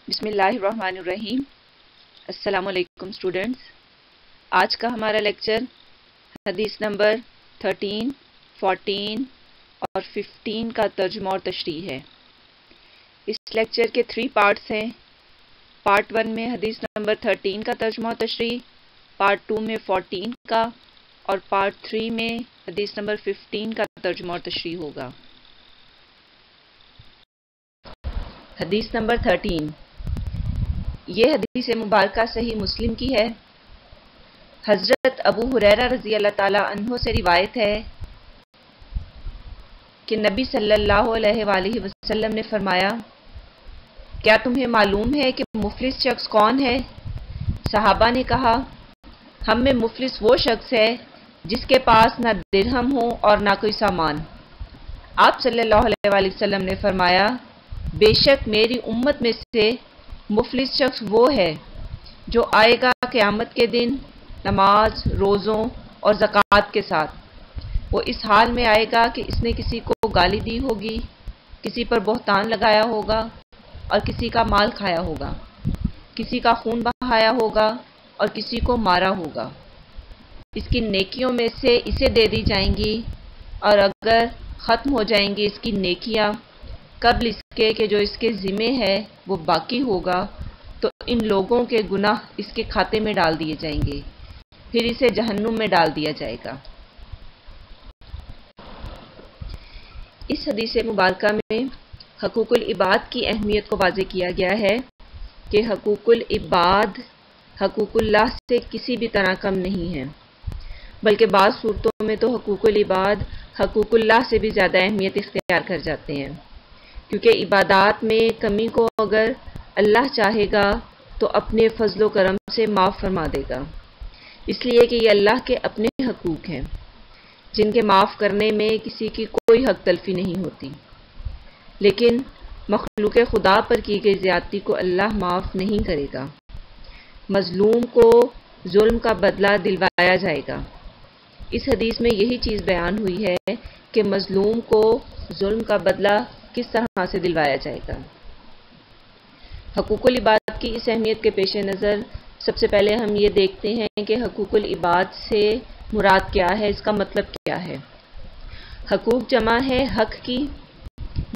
بسم اللہ الرحمن الرحیم۔ السلام علیکم اسٹوڈنٹس۔ آج کا ہمارا لیکچر حدیث نمبر 13، 14 اور 15 کا ترجمہ اور تشریح ہے۔ اس لیکچر کے 3 پارٹس ہیں۔ پارٹ 1 میں حدیث نمبر 13 کا ترجمہ اور تشریح، پارٹ 2 میں 14 کا، اور پارٹ 3 میں حدیث نمبر 15 کا ترجمہ اور تشریح ہوگا۔ حدیث نمبر 13، یہ حدیث مبارکہ صحیح مسلم کی ہے۔ حضرت ابو ہریرہ رضی اللہ تعالی عنہ سے روایت ہے کہ نبی صلی اللہ علیہ وآلہ وسلم نے فرمایا، کیا تمہیں معلوم ہے کہ مفلس شخص کون ہے؟ صحابہ نے کہا، ہم میں مفلس وہ شخص ہے جس کے پاس نہ درہم ہو اور نہ کوئی سامان۔ آپ صلی اللہ علیہ وآلہ وسلم نے فرمایا، بے شک میری امت میں سے مفلس شخص وہ ہے جو آئے گا قیامت کے دن نماز، روزوں اور زکوٰۃ کے ساتھ۔ وہ اس حال میں آئے گا کہ اس نے کسی کو گالی دی ہوگی، کسی پر بہتان لگایا ہوگا اور کسی کا مال کھایا ہوگا، کسی کا خون بہایا ہوگا اور کسی کو مارا ہوگا۔ اس کی نیکیوں میں سے اسے دے دی جائیں گی، اور اگر ختم ہو جائیں گی اس کی نیکیاں قبل اس کے کہ جو اس کے ذمے ہے وہ باقی ہوگا، تو ان لوگوں کے گناہ اس کے کھاتے میں ڈال دیے جائیں گے، پھر اسے جہنم میں ڈال دیا جائے گا۔ اس حدیث مبارکہ میں حقوق العباد کی اہمیت کو واضح کیا گیا ہے کہ حقوق العباد حقوق اللہ سے کسی بھی طرح کم نہیں ہیں، بلکہ بعض صورتوں میں تو حقوق العباد حقوق اللہ سے بھی زیادہ اہمیت اختیار کر جاتے ہیں، کیونکہ عبادات میں کمی کو اگر اللہ چاہے گا تو اپنے فضل و کرم سے معاف فرما دے گا، اس لیے کہ یہ اللہ کے اپنے حقوق ہیں جن کے معاف کرنے میں کسی کی کوئی حق تلفی نہیں ہوتی۔ لیکن مخلوق خدا پر کی گئی زیادتی کو اللہ معاف نہیں کرے گا۔ مظلوم کو ظلم کا بدلہ دلوایا جائے گا۔ اس حدیث میں یہی چیز بیان ہوئی ہے کہ مظلوم کو ظلم کا بدلہ کس طرح سے دلوایا جائے گا۔ حقوق العباد کی اس اہمیت کے پیش نظر سب سے پہلے ہم یہ دیکھتے ہیں کہ حقوق العباد سے مراد کیا ہے، اس کا مطلب کیا ہے۔ حقوق جمع ہے حق کی،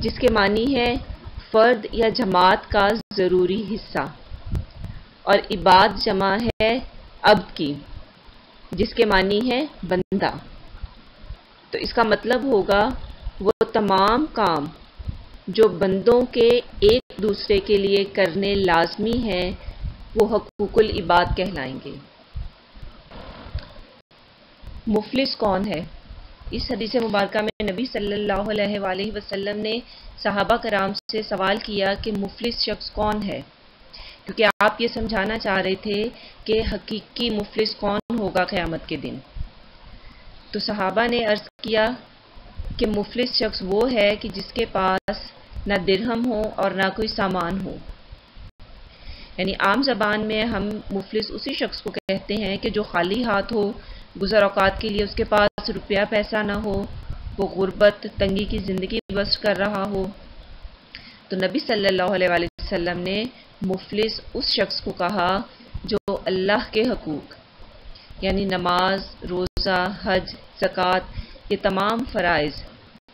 جس کے معنی ہے فرد یا جماعت کا ضروری حصہ، اور عباد جمع ہے عبد کی، جس کے معنی ہے بندہ۔ تو اس کا مطلب ہوگا وہ تمام کام جو بندوں کے ایک دوسرے کے لیے کرنے لازمی ہیں وہ حقوق العباد کہلائیں گے۔ مفلس کون ہے؟ اس حدیث مبارکہ میں نبی صلی اللہ علیہ وآلہ وسلم نے صحابہ کرام سے سوال کیا کہ مفلس شخص کون ہے، کیونکہ آپ یہ سمجھانا چاہ رہے تھے کہ حقیقی مفلس کون ہوگا قیامت کے دن۔ تو صحابہ نے عرض کیا کہ مفلس شخص وہ ہے کہ جس کے پاس نہ درہم ہو اور نہ کوئی سامان ہو۔ یعنی عام زبان میں ہم مفلس اسی شخص کو کہتے ہیں کہ جو خالی ہاتھ ہو، گزر اوقات کے لیے اس کے پاس روپیہ پیسہ نہ ہو، وہ غربت تنگی کی زندگی بسر کر رہا ہو۔ تو نبی صلی اللہ علیہ وآلہ وسلم نے مفلس اس شخص کو کہا جو اللہ کے حقوق یعنی نماز، روزہ، حج، زکوٰۃ، یہ تمام فرائض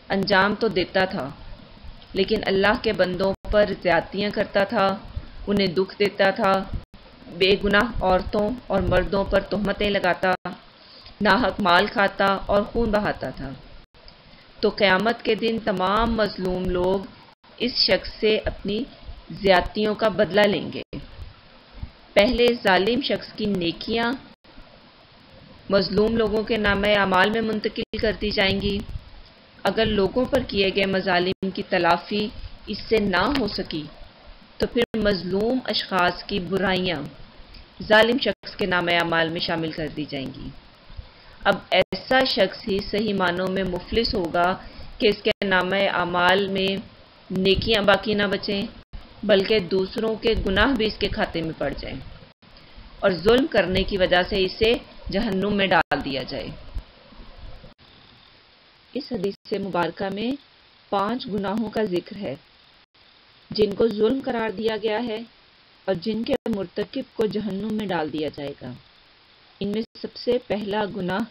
انجام تو دیتا تھا، لیکن اللہ کے بندوں پر زیادتیاں کرتا تھا، انہیں دکھ دیتا تھا، بے گناہ عورتوں اور مردوں پر تہمتیں لگاتا، ناحق مال کھاتا اور خون بہاتا تھا۔ تو قیامت کے دن تمام مظلوم لوگ اس شخص سے اپنی زیادتیوں کا بدلہ لیں گے۔ پہلے ظالم شخص کی نیکیاں مظلوم لوگوں کے نامہ اعمال میں منتقل کر دی جائیں گی۔ اگر لوگوں پر کیے گئے مظالم کی تلافی اس سے نہ ہو سکی تو پھر مظلوم اشخاص کی برائیاں ظالم شخص کے نامہ اعمال میں شامل کر دی جائیں گی۔ اب ایسا شخص ہی صحیح معنوں میں مفلس ہوگا کہ اس کے نامہ اعمال میں نیکیاں باقی نہ بچیں، بلکہ دوسروں کے گناہ بھی اس کے کھاتے میں پڑ جائیں اور ظلم کرنے کی وجہ سے اسے جہنم میں ڈال دیا جائے۔ اس حدیث مبارکہ میں 5 گناہوں کا ذکر ہے جن کو ظلم قرار دیا گیا ہے، اور جن کے مرتکب کو جہنم میں ڈال دیا جائے گا۔ ان میں سب سے پہلا گناہ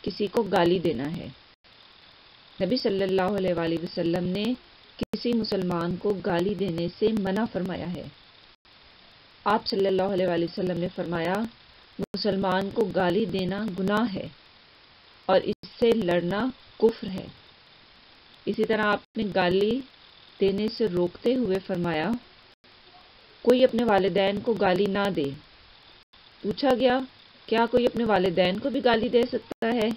کسی کو گالی دینا ہے۔ نبی صلی اللہ علیہ وآلہ وسلم نے کسی مسلمان کو گالی دینے سے منع فرمایا ہے۔ آپ صلی اللہ علیہ وآلہ وسلم نے فرمایا، مسلمان کو گالی دینا گناہ ہے اور اس سے لڑنا کفر ہے۔ اسی طرح آپ نے گالی دینے سے روکتے ہوئے فرمایا، کوئی اپنے والدین کو گالی نہ دے۔ پوچھا گیا، کیا کوئی اپنے والدین کو بھی گالی دے سکتا ہے؟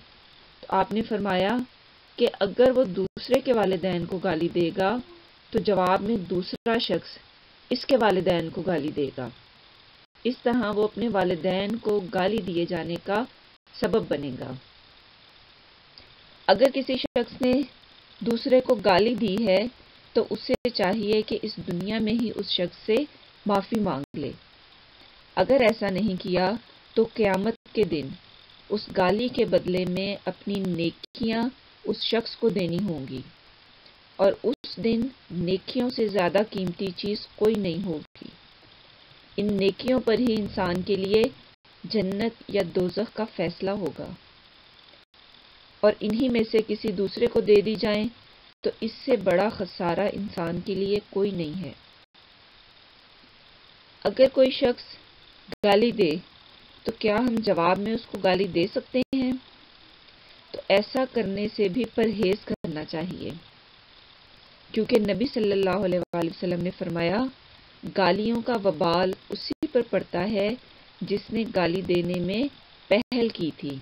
تو آپ نے فرمایا کہ اگر وہ دوسرے کے والدین کو گالی دے گا تو جواب میں دوسرا شخص اس کے والدین کو گالی دے گا۔ اس طرح وہ اپنے والدین کو گالی دیے جانے کا سبب بنے گا۔ اگر کسی شخص نے دوسرے کو گالی دی ہے تو اسے چاہیے کہ اس دنیا میں ہی اس شخص سے معافی مانگ لے۔ اگر ایسا نہیں کیا تو قیامت کے دن اس گالی کے بدلے میں اپنی نیکیاں اس شخص کو دینی ہوں گی، اور اس دن نیکیوں سے زیادہ قیمتی چیز کوئی نہیں ہوگی۔ ان نیکیوں پر ہی انسان کے لیے جنت یا دوزخ کا فیصلہ ہوگا، اور انہی میں سے کسی دوسرے کو دے دی جائیں تو اس سے بڑا خسارہ انسان کے لیے کوئی نہیں ہے۔ اگر کوئی شخص گالی دے تو کیا ہم جواب میں اس کو گالی دے سکتے ہیں؟ تو ایسا کرنے سے بھی پرہیز کرنا چاہیے، کیونکہ نبی صلی اللہ علیہ وآلہ وسلم نے فرمایا، گالیوں کا وبال اسی پر پڑتا ہے جس نے گالی دینے میں پہل کی تھی،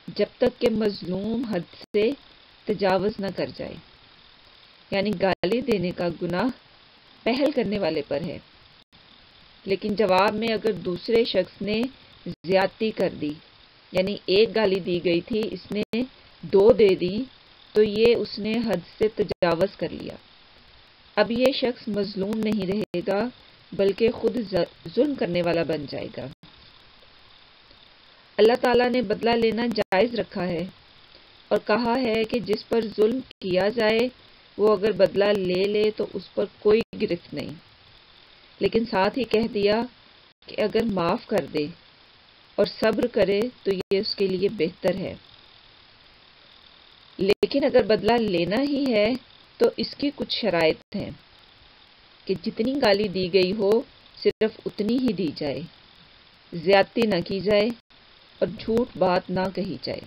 جب تک کہ مظلوم حد سے تجاوز نہ کر جائے۔ یعنی گالی دینے کا گناہ پہل کرنے والے پر ہے، لیکن جواب میں اگر دوسرے شخص نے زیادتی کر دی، یعنی ایک گالی دی گئی تھی، اس نے 2 دے دی، تو یہ اس نے حد سے تجاوز کر لیا۔ اب یہ شخص مظلوم نہیں رہے گا بلکہ خود ظلم کرنے والا بن جائے گا۔ اللہ تعالیٰ نے بدلہ لینا جائز رکھا ہے اور کہا ہے کہ جس پر ظلم کیا جائے وہ اگر بدلہ لے لے تو اس پر کوئی گرفت نہیں، لیکن ساتھ ہی کہہ دیا کہ اگر معاف کر دے اور صبر کرے تو یہ اس کے لیے بہتر ہے۔ لیکن اگر بدلہ لینا ہی ہے تو اس کی کچھ شرائط ہیں کہ جتنی گالی دی گئی ہو صرف اتنی ہی دی جائے، زیادتی نہ کی جائے اور جھوٹ بات نہ کہی جائے۔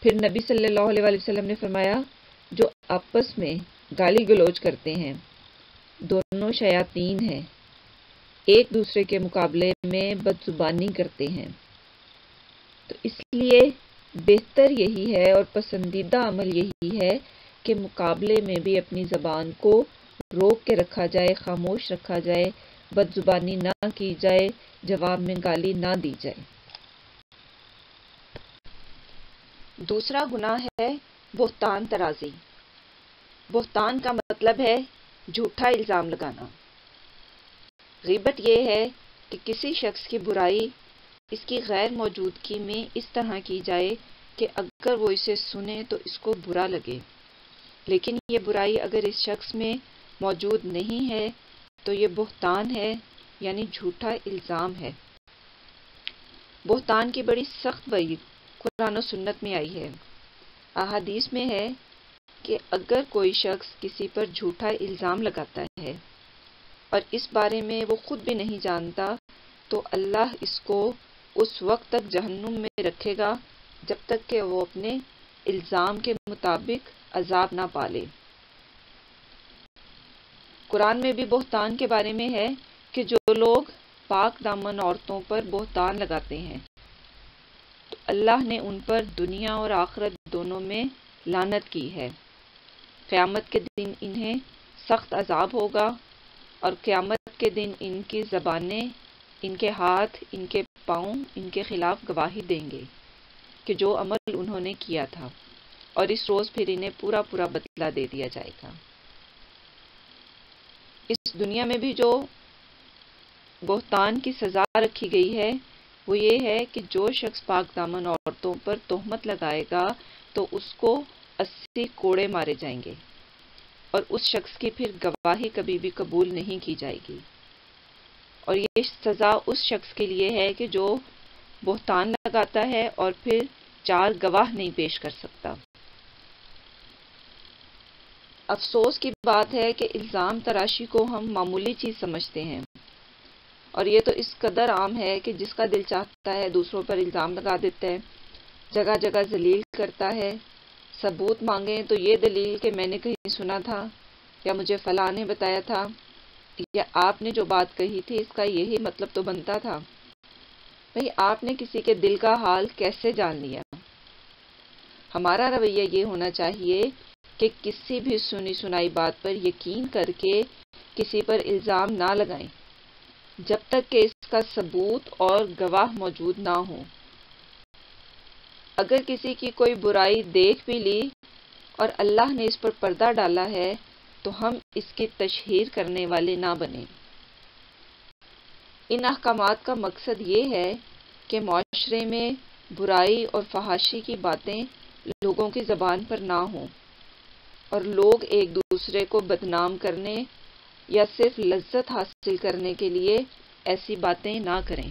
پھر نبی صلی اللہ علیہ وآلہ وسلم نے فرمایا، جو آپس میں گالی گلوچ کرتے ہیں دونوں شیاطین ہیں، ایک دوسرے کے مقابلے میں بدزبانی کرتے ہیں۔ تو اس لیے بہتر یہی ہے اور پسندیدہ عمل یہی ہے کہ مقابلے میں بھی اپنی زبان کو روک کے رکھا جائے، خاموش رکھا جائے، بدزبانی نہ کی جائے، جواب میں گالی نہ دی جائے۔ دوسرا گناہ ہے بہتان ترازی۔ بہتان کا مطلب ہے جھوٹا الزام لگانا۔ غیبت یہ ہے کہ کسی شخص کی برائی اس کی غیر موجودگی میں اس طرح کی جائے کہ اگر وہ اسے سنے تو اس کو برا لگے، لیکن یہ برائی اگر اس شخص میں موجود نہیں ہے تو یہ بہتان ہے، یعنی جھوٹا الزام ہے۔ بہتان کی بڑی سخت وعید قرآن و سنت میں آئی ہے۔ احادیث میں ہے کہ اگر کوئی شخص کسی پر جھوٹا الزام لگاتا ہے اور اس بارے میں وہ خود بھی نہیں جانتا تو اللہ اس کو اس وقت تک جہنم میں رکھے گا جب تک کہ وہ اپنے الزام کے مطابق عذاب نہ پالے۔ قرآن میں بھی بہتان کے بارے میں ہے کہ جو لوگ پاک دامن عورتوں پر بہتان لگاتے ہیں تو اللہ نے ان پر دنیا اور آخرت دونوں میں لعنت کی ہے۔ قیامت کے دن انہیں سخت عذاب ہوگا، اور قیامت کے دن ان کی زبانیں، ان کے ہاتھ، ان کے پاؤں ان کے خلاف گواہی دیں گے کہ جو عمل انہوں نے کیا تھا، اور اس روز پھر انہیں پورا پورا بدلہ دے دیا جائے گا۔ اس دنیا میں بھی جو بہتان کی سزا رکھی گئی ہے وہ یہ ہے کہ جو شخص پاک دامن عورتوں پر تہمت لگائے گا تو اس کو 80 کوڑے مارے جائیں گے۔ اور اس شخص کی پھر گواہی کبھی بھی قبول نہیں کی جائے گی۔ اور یہ سزا اس شخص کے لیے ہے کہ جو بہتان لگاتا ہے اور پھر 4 گواہ نہیں پیش کر سکتا۔ افسوس کی بات ہے کہ الزام تراشی کو ہم معمولی چیز سمجھتے ہیں، اور یہ تو اس قدر عام ہے کہ جس کا دل چاہتا ہے دوسروں پر الزام لگا دیتا ہے، جگہ جگہ ذلیل کرتا ہے۔ ثبوت مانگیں تو یہ دلیل کہ میں نے کہیں سنا تھا، یا مجھے فلاں نے بتایا تھا، یا آپ نے جو بات کہی تھی اس کا یہی مطلب تو بنتا تھا۔ بھئی آپ نے کسی کے دل کا حال کیسے جان لیا؟ ہمارا رویہ یہ ہونا چاہیے کہ کسی بھی سنی سنائی بات پر یقین کر کے کسی پر الزام نہ لگائیں جب تک کہ اس کا ثبوت اور گواہ موجود نہ ہوں۔ اگر کسی کی کوئی برائی دیکھ بھی لی اور اللہ نے اس پر پردہ ڈالا ہے تو ہم اس کی تشہیر کرنے والے نہ بنیں۔ ان احکامات کا مقصد یہ ہے کہ معاشرے میں برائی اور فحاشی کی باتیں لوگوں کی زبان پر نہ ہوں، اور لوگ ایک دوسرے کو بدنام کرنے یا صرف لذت حاصل کرنے کے لیے ایسی باتیں نہ کریں۔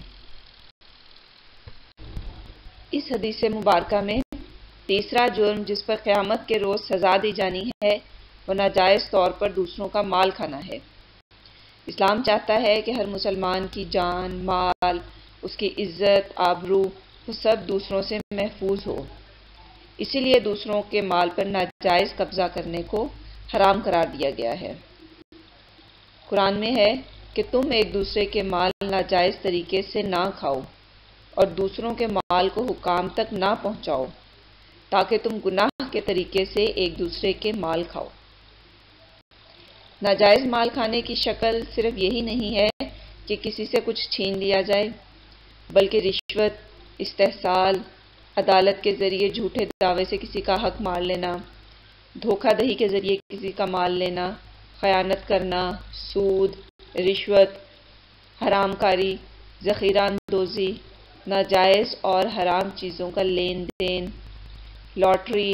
اس حدیث مبارکہ میں تیسرا جرم جس پر قیامت کے روز سزا دی جانی ہے وہ ناجائز طور پر دوسروں کا مال کھانا ہے۔ اسلام چاہتا ہے کہ ہر مسلمان کی جان، مال، اس کی عزت، آبرو وہ سب دوسروں سے محفوظ ہو، اسی لیے دوسروں کے مال پر ناجائز قبضہ کرنے کو حرام قرار دیا گیا ہے۔ قرآن میں ہے کہ تم ایک دوسرے کے مال ناجائز طریقے سے نہ کھاؤ اور دوسروں کے مال کو حکام تک نہ پہنچاؤ تاکہ تم گناہ کے طریقے سے ایک دوسرے کے مال کھاؤ۔ ناجائز مال کھانے کی شکل صرف یہی نہیں ہے کہ کسی سے کچھ چھین لیا جائے، بلکہ رشوت، استحصال، عدالت کے ذریعے جھوٹے دعوے سے کسی کا حق مار لینا، دھوکہ دہی کے ذریعے کسی کا مال لینا، خیانت کرنا، سود، رشوت، حرام کاری، ذخیرہ اندوزی، ناجائز اور حرام چیزوں کا لین دین، لاٹری،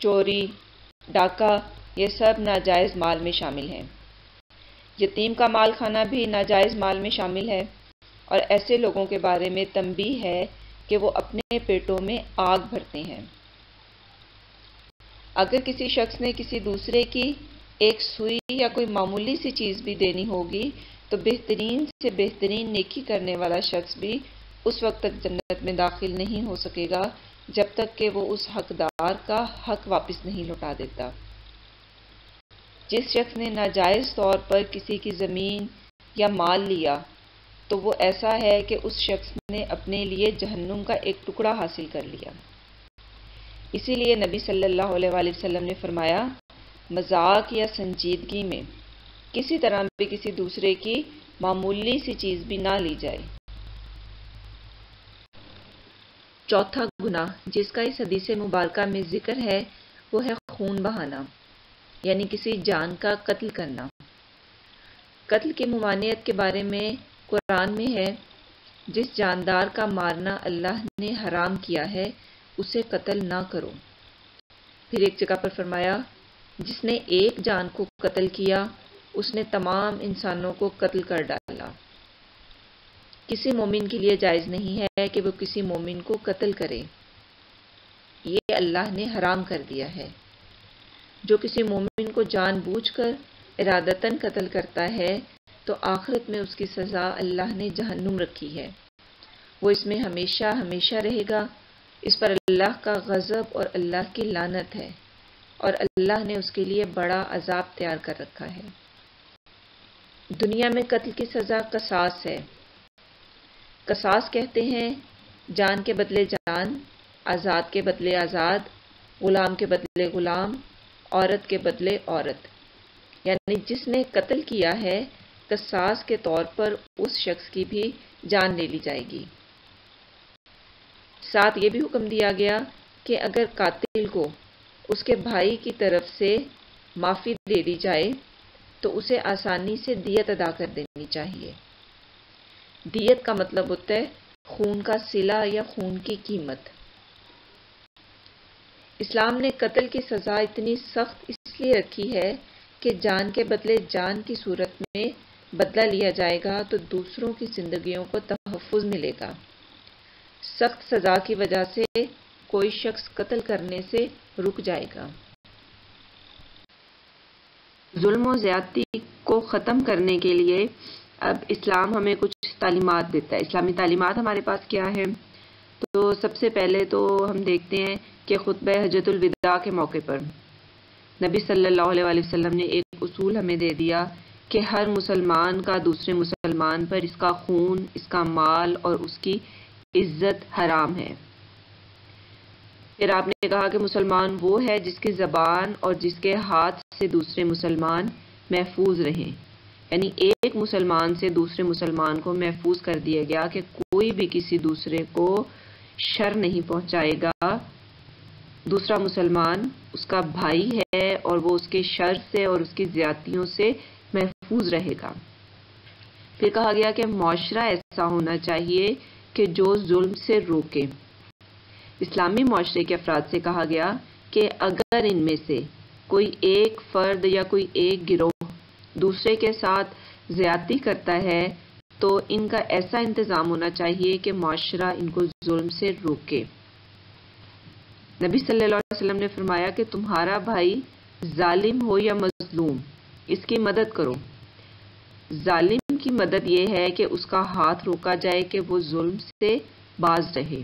چوری، ڈاکہ، یہ سب ناجائز مال میں شامل ہیں۔ یتیم کا مال کھانا بھی ناجائز مال میں شامل ہے، اور ایسے لوگوں کے بارے میں تنبیہ ہے کہ وہ اپنے پیٹوں میں آگ بھرتے ہیں۔ اگر کسی شخص نے کسی دوسرے کی ایک سوئی یا کوئی معمولی سی چیز بھی دینی ہوگی تو بہترین سے بہترین نیکی کرنے والا شخص بھی اس وقت تک جنت میں داخل نہیں ہو سکے گا جب تک کہ وہ اس حقدار کا حق واپس نہیں لوٹا دیتا۔ جس شخص نے ناجائز طور پر کسی کی زمین یا مال لیا تو وہ ایسا ہے کہ اس شخص نے اپنے لیے جہنم کا ایک ٹکڑا حاصل کر لیا۔ اسی لیے نبی صلی اللہ علیہ وآلہ وسلم نے فرمایا، مذاق یا سنجیدگی میں کسی طرح بھی کسی دوسرے کی معمولی سی چیز بھی نہ لی جائے۔ چوتھا گناہ جس کا اس حدیث مبارکہ میں ذکر ہے وہ ہے خون بہانا، یعنی کسی جان کا قتل کرنا۔ قتل کی ممانعت کے بارے میں قرآن میں ہے، جس جاندار کا مارنا اللہ نے حرام کیا ہے اسے قتل نہ کرو۔ پھر ایک جگہ پر فرمایا، جس نے ایک جان کو قتل کیا اس نے تمام انسانوں کو قتل کر ڈالا۔ کسی مومن کے لیے جائز نہیں ہے کہ وہ کسی مومن کو قتل کرے، یہ اللہ نے حرام کر دیا ہے۔ جو کسی مومن کو جان بوجھ کر ارادتاً قتل کرتا ہے تو آخرت میں اس کی سزا اللہ نے جہنم رکھی ہے، وہ اس میں ہمیشہ ہمیشہ رہے گا۔ اس پر اللہ کا غضب اور اللہ کی لعنت ہے، اور اللہ نے اس کے لیے بڑا عذاب تیار کر رکھا ہے۔ دنیا میں قتل کی سزا قصاص ہے۔ قصاص کہتے ہیں جان کے بدلے جان، آزاد کے بدلے آزاد، غلام کے بدلے غلام، عورت کے بدلے عورت، یعنی جس نے قتل کیا ہے قصاص کے طور پر اس شخص کی بھی جان لے لی جائے گی۔ ساتھ یہ بھی حکم دیا گیا کہ اگر قاتل کو اس کے بھائی کی طرف سے معافی دے دی جائے تو اسے آسانی سے دیت ادا کر دینی چاہیے۔ دیت کا مطلب ہوتا ہے خون کا صلہ یا خون کی قیمت۔ اسلام نے قتل کی سزا اتنی سخت اس لیے رکھی ہے کہ جان کے بدلے جان کی صورت میں بدلہ لیا جائے گا تو دوسروں کی زندگیوں کو تحفظ ملے گا۔ سخت سزا کی وجہ سے کوئی شخص قتل کرنے سے رک جائے گا۔ ظلم و زیادتی کو ختم کرنے کے لیے اب اسلام ہمیں کچھ تعلیمات دیتا ہے۔ اسلامی تعلیمات ہمارے پاس کیا ہے؟ تو سب سے پہلے تو ہم دیکھتے ہیں کہ خطبہ حجۃ الوداع کے موقع پر نبی صلی اللہ علیہ وسلم نے ایک اصول ہمیں دے دیا کہ ہر مسلمان کا دوسرے مسلمان پر اس کا خون، اس کا مال اور اس کی عزت حرام ہے۔ پھر آپ نے کہا کہ مسلمان وہ ہے جس کی زبان اور جس کے ہاتھ سے دوسرے مسلمان محفوظ رہیں، یعنی ایک مسلمان سے دوسرے مسلمان کو محفوظ کر دیا گیا کہ کوئی بھی کسی دوسرے کو شر نہیں پہنچائے گا۔ دوسرا مسلمان اس کا بھائی ہے اور وہ اس کے شر سے اور اس کی زیادتیوں سے محفوظ رہے گا۔ پھر کہا گیا کہ معاشرہ ایسا ہونا چاہیے کہ جو ظلم سے روکے۔ اسلامی معاشرے کے افراد سے کہا گیا کہ اگر ان میں سے کوئی ایک فرد یا کوئی ایک گروہ دوسرے کے ساتھ زیادتی کرتا ہے تو ان کا ایسا انتظام ہونا چاہیے کہ معاشرہ ان کو ظلم سے روکے۔ نبی صلی اللہ علیہ وسلم نے فرمایا کہ تمہارا بھائی ظالم ہو یا مظلوم، اس کی مدد کرو۔ ظالم کی مدد یہ ہے کہ اس کا ہاتھ روکا جائے کہ وہ ظلم سے باز رہے،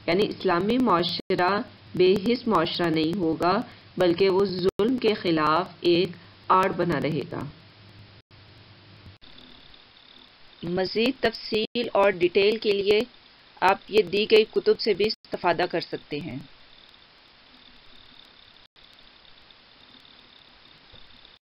یعنی اسلامی معاشرہ بے حس معاشرہ نہیں ہوگا بلکہ وہ ظلم کے خلاف ایک آڑ بنا رہے گا۔ مزید تفصیل اور ڈیٹیل کے لیے آپ یہ دی گئی کتب سے بھی استفادہ کر سکتے ہیں۔